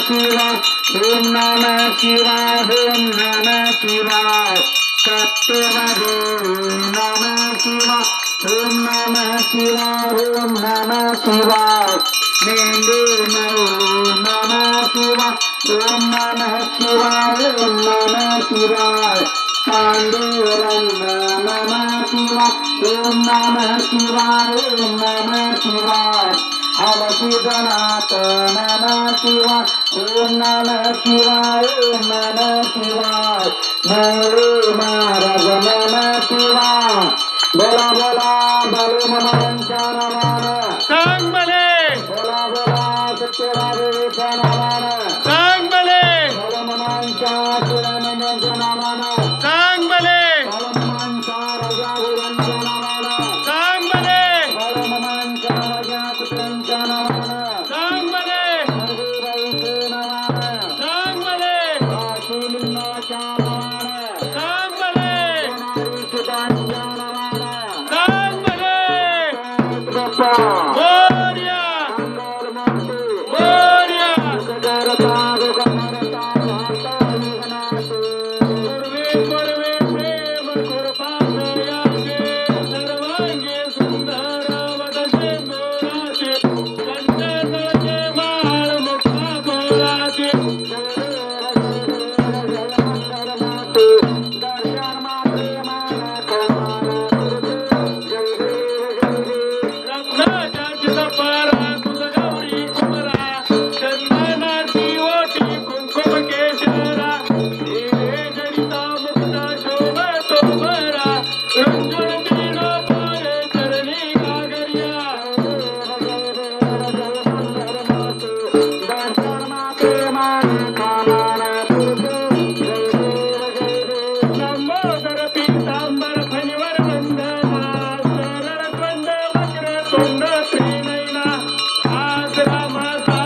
शिवाय ओम नमः शिवाय ओम नमः शिवाय सत्यवदे ओम नमः शिवाय ओम नमः शिवाय ओम नमः शिवाय नेंदे ओम नमः शिवाय ओम नमः शिवाय ओम नमः शिवाय पांडुरंग नमः शिवाय ओम नमः शिवाय ओम नमः शिवाय हलसिद्धनाथ नमः शिवाय ओम नमः शिवाय ओम नमः शिवाय भोले महाराज नमः शिवाय बोला बोला भले मनोरंजन नमः सांग भले बोला बोला सत्यराजेचा नमः सांग भले भले मनोरंजन शिवनंदन नमः सांग भले भले मनोरंजन राजा विरंजन नमः सांग भले भले मनोरंजन राजा कुटुंबन नमः सांग भले हरिवैसे नमः सांग भले काशीलिंगाच्या नमः सांग भले नारीसुतांच्या नमः सांग भले गप्पा मोरया अंगरमूर्ती मोरया गगरता गगनरता भाता विघ्नाते पूर्वे पूर्वे प्रेम कृपामयाचे सर्वांगे सुंदर वदसे मोराचे कंठनाचे माळ मुक्ता बोलाचे रत्नाच्या चितपारा तुझ गौरी कुमरा चंदनाची ओटी कुंकुम केशरा हिरे जडिता मुक्ता शोभतो बरा रंजन बिनो पारे चरणी गागरिया लंबोदर पीतांबर फणीवर वंदना सरळ कंद वक्र तोंड त्रिनयना आज रामाचा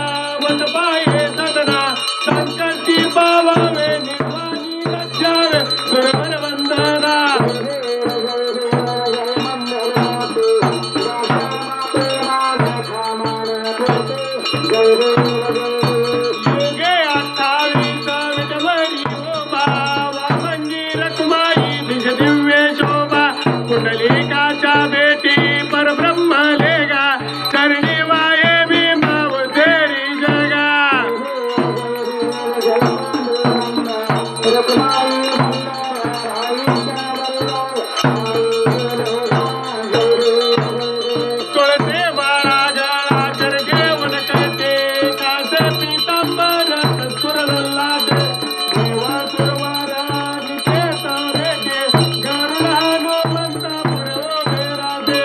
वट पाये सदना संकटी पावावे निर्वाणी लज्जावे सुरवर वंदना युगे 28 विटभरी शोभा वासंगी रखुमाई दिश दिव्य शोभा कुंडलिकाच्या भेटी परब्रह्म लेगा चरणी वाये भीमाव तेरी जगा तुळसे माळा गळा कर घेऊन करते कास पीतांबर कस्तुर लल्लाटे देवा सुरवारा निते तारेचे गरुडा गोमंता पुढे उभे राहते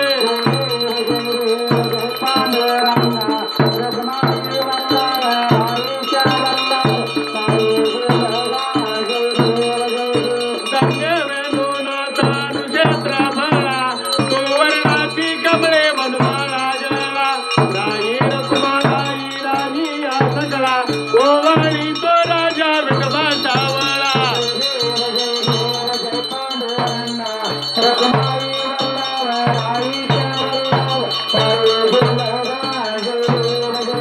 संगे वेणूनाथा क्षेत्र भरा तो वर्णाची कमळे मनमाळा जळा राहीर कुमाराई राणी या सगळा ओवाळी तो राजा विठोबा सावळा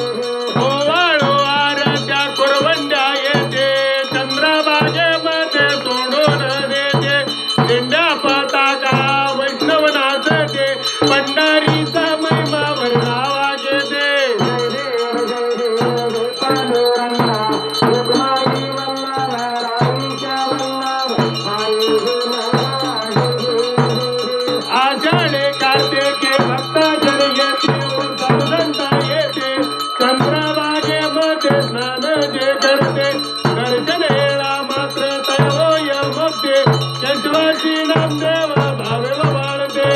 ओवाळो आरत्या कुरवंड्या येते चंद्रभागेमध्ये सोडून देते दिंड्या पताका वैष्णव नाचते पंढरीचा महिमा वर्णावा घेते आषाढे कार्तिके भक्तजन येते साधुसंत येते चंद्रभागेमध्ये स्नान जे करते दर्शन येळा मात्र तयोय भक्ते यशवासी नामदेव भावे वाळते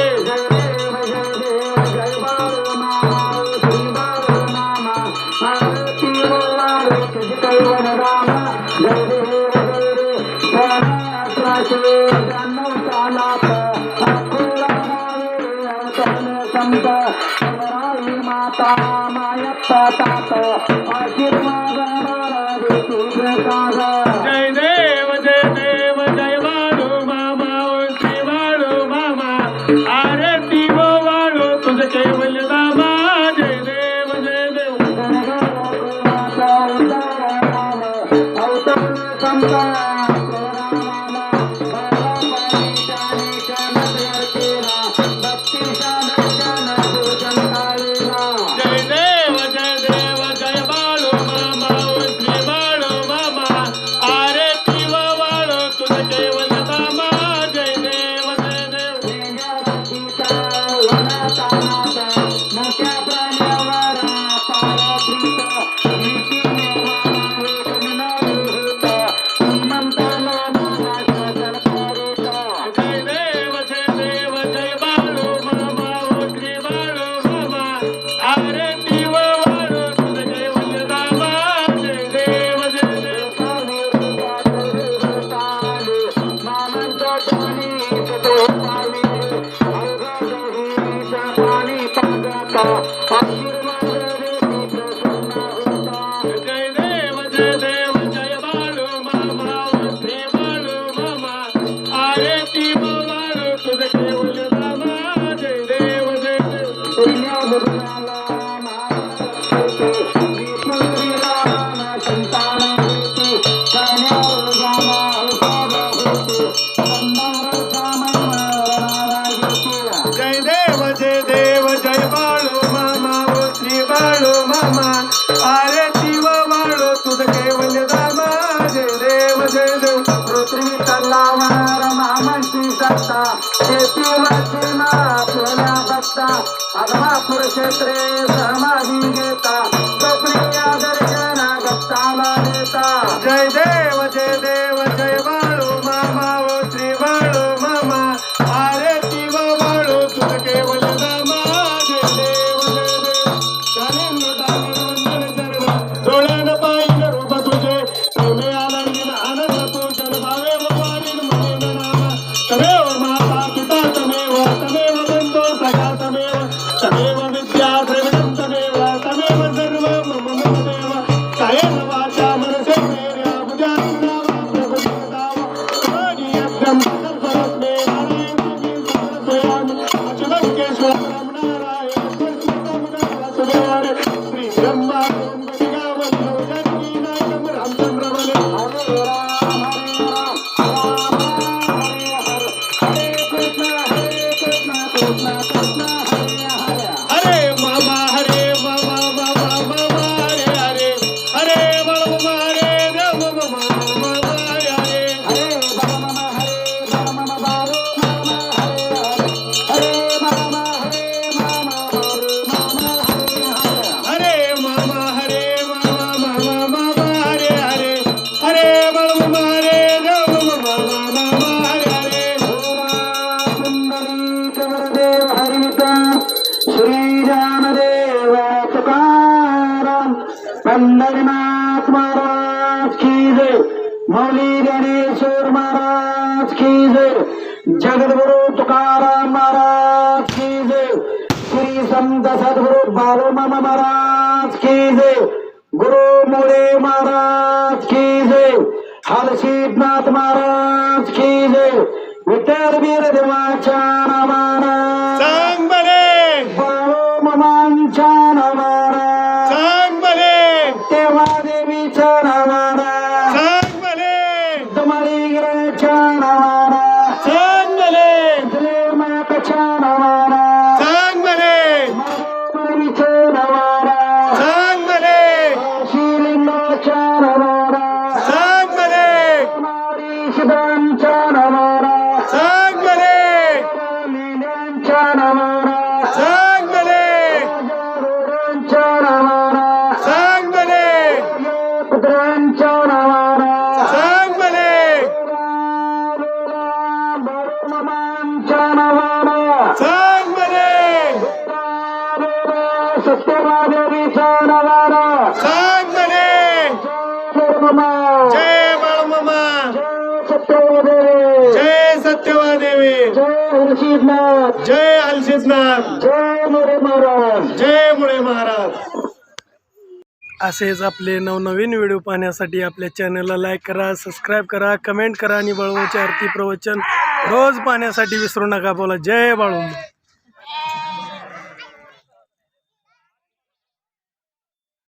माता मायप्पा तात आशीर्वाद जय देव जय वाळू मामा श्री वाळू मामा आरती वो वाळू तुझ केवल नामा जय देव जय देव जय बाळू मामा श्री बाळू मामा आरती वाळू तुझ केवळ दामा जय देव जय बाळू मामा श्री बाळू मामा आरती वाळू तुझ केवळ दामा जय देव जय बाळू मामा श्री बाळू मामा आरती वाळू तुझ केवळ दामा जय देव जय देव जय बाळू मामा श्री बाळू मामा आरती वाळू तुझ केवळ दामा जय देव पृथ्वी तल्लावर मामांची सत्ता शेती वाचीना आपल्या बघता अथवा कुरुक्षेत्रे समाधी घेता स्वप्निया दर्शन भक्ताला देता जय देव जय बाळू मामा श्री बाळू मामा आरती वाळू तुझ केवळ दामा जय देव डोळ्यान पाहिन रूप तुझे तुम्ही आनंदीन आनंद तुझन भावे भगवानीन मनेन नाम तमेव माता पिता तमेव बंधो सखा तमेव विद्या द्रविणं तमेव सर्व मम देव कायेन वाचा मनसेन्द्रिया बुद्ध्यात्मना वा प्रभुदेवताव कमनीयत्रं सर्वस्मे नारायणं समर्पयामि अच्युतं केशवं नारायणं वासुदेवाय श्री ब्रह्मा रामचंद्र बले हरे मामा मामा हरे हरे हरे बाळू मामा हरे देव मामा हरे हरे मामा हरे मामा हरे हरे हरे बाळू मामा हरे देव मामा हरे श्री रामदेव तुकाराम पंढरीनाथ महाराज की जय मौली गणेश्वर महाराज की जय जगद्गुरु तुकाराम महाराज की जय श्री संत सद्गुरु बाळू मामा महाराज की जय गुरु मोरे महाराज की जय हलसीनाथ महाराज की जय विठ्ठल वीर देवाच्या नावानं सांग बरे बाळू मामांच्या नावानं सांग बरे तेव्हा देवीच्या नावानं सांग बरे दमळीगराच्या नावानं सांग बरे माताच्या नावानं सांग बरे देवीच्या नावानं सांग बरे शिलिंगाच्या नावानं सांग बरे शिदांच्या नावानं सांग बरे लिंगांच्या नावानं सांग बरे गोरांच्या नावानं सांग बरे पुत्रांच्या नावानं सांग बरे मामांच्या नावानं सांग बरे सत्यवादेवीच्या नावानं सांग बरे मामा जय बाळू मामा सत्यवादेवी जय सत्यवादेवी जय हरसिद्धनाथ जय हलसिद्धनाथ जय मोरे महाराज जय मुळे महाराज असेच आपले नवनवीन व्हिडिओ पाहण्यासाठी आपल्या चॅनलला लाईक करा, सबस्क्राईब करा, कमेंट करा आणि बाळूमामाचे आरती प्रवचन रोज पाहण्यासाठी विसरू नका. बोला जय बाळूमामा.